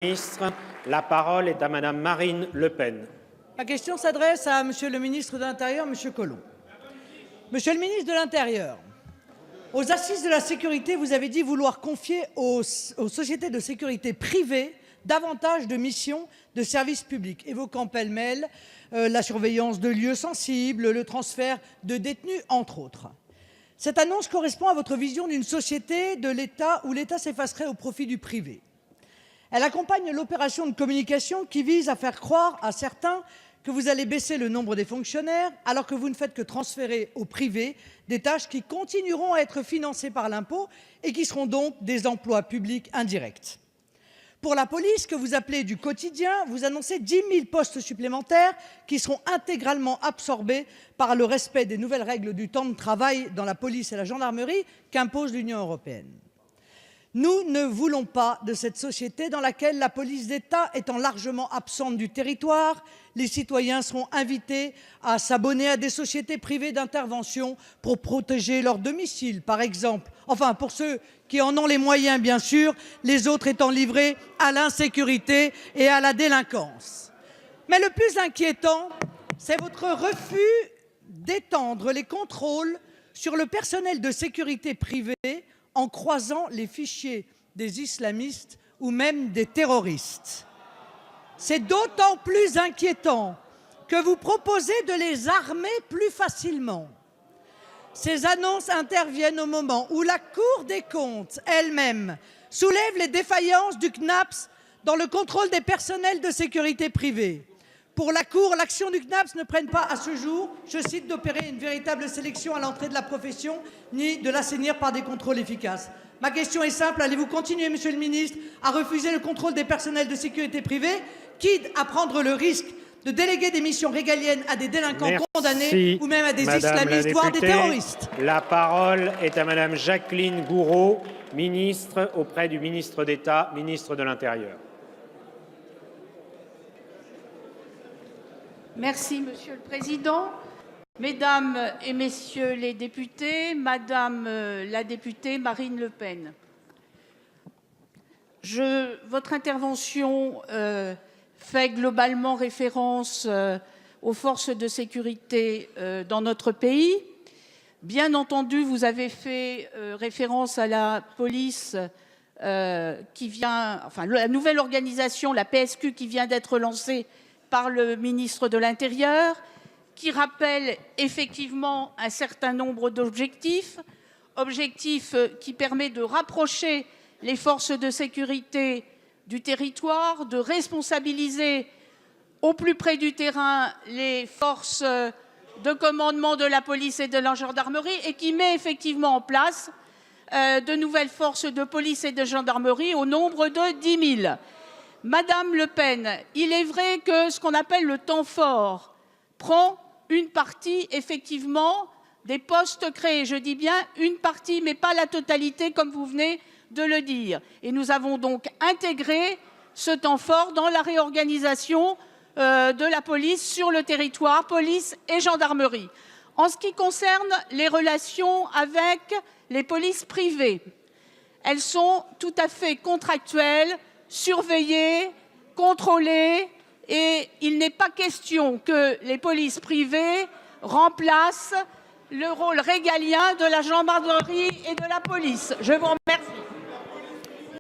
Ministre, la parole est à Madame Marine Le Pen. Ma question s'adresse à Monsieur le ministre de l'Intérieur, Monsieur Collomb. Monsieur le ministre de l'Intérieur, aux assises de la sécurité, vous avez dit vouloir confier aux sociétés de sécurité privées davantage de missions de service public, évoquant pêle-mêle la surveillance de lieux sensibles, le transfert de détenus, entre autres. Cette annonce correspond à votre vision d'une société de l'État où l'État s'effacerait au profit du privé. Elle accompagne l'opération de communication qui vise à faire croire à certains que vous allez baisser le nombre des fonctionnaires alors que vous ne faites que transférer au privé des tâches qui continueront à être financées par l'impôt et qui seront donc des emplois publics indirects. Pour la police, que vous appelez du quotidien, vous annoncez 10 000 postes supplémentaires qui seront intégralement absorbés par le respect des nouvelles règles du temps de travail dans la police et la gendarmerie qu'impose l'Union européenne. Nous ne voulons pas de cette société dans laquelle la police d'État étant largement absente du territoire, les citoyens seront invités à s'abonner à des sociétés privées d'intervention pour protéger leur domicile, par exemple. Enfin, pour ceux qui en ont les moyens, bien sûr, les autres étant livrés à l'insécurité et à la délinquance. Mais le plus inquiétant, c'est votre refus d'étendre les contrôles sur le personnel de sécurité privée en croisant les fichiers des islamistes ou même des terroristes. C'est d'autant plus inquiétant que vous proposez de les armer plus facilement. Ces annonces interviennent au moment où la Cour des comptes elle-même soulève les défaillances du CNAPS dans le contrôle des personnels de sécurité privée. Pour la Cour, l'action du CNAPS ne prenne pas à ce jour, je cite, d'opérer une véritable sélection à l'entrée de la profession, ni de l'assainir par des contrôles efficaces. Ma question est simple, allez-vous continuer, Monsieur le ministre, à refuser le contrôle des personnels de sécurité privée, quitte à prendre le risque de déléguer des missions régaliennes à des délinquants condamnés ou même à des islamistes, voire des terroristes? La parole est à Madame Jacqueline Gourault, ministre auprès du ministre d'État, ministre de l'Intérieur. Merci, Monsieur le Président. Mesdames et Messieurs les députés, Madame la députée Marine Le Pen, votre intervention fait globalement référence aux forces de sécurité dans notre pays. Bien entendu, vous avez fait référence à la police la nouvelle organisation, la PSQ, qui vient d'être lancée par le ministre de l'Intérieur, qui rappelle effectivement un certain nombre d'objectifs qui permettent de rapprocher les forces de sécurité du territoire, de responsabiliser au plus près du terrain les forces de commandement de la police et de la gendarmerie et qui met effectivement en place de nouvelles forces de police et de gendarmerie au nombre de 10 000. Madame Le Pen, il est vrai que ce qu'on appelle le temps fort prend une partie, effectivement, des postes créés. Je dis bien une partie, mais pas la totalité, comme vous venez de le dire. Et nous avons donc intégré ce temps fort dans la réorganisation de la police sur le territoire, police et gendarmerie. En ce qui concerne les relations avec les polices privées, elles sont tout à fait contractuelles, surveillées, contrôlées, et il n'est pas question que les polices privées remplacent le rôle régalien de la gendarmerie et de la police. Je vous remercie.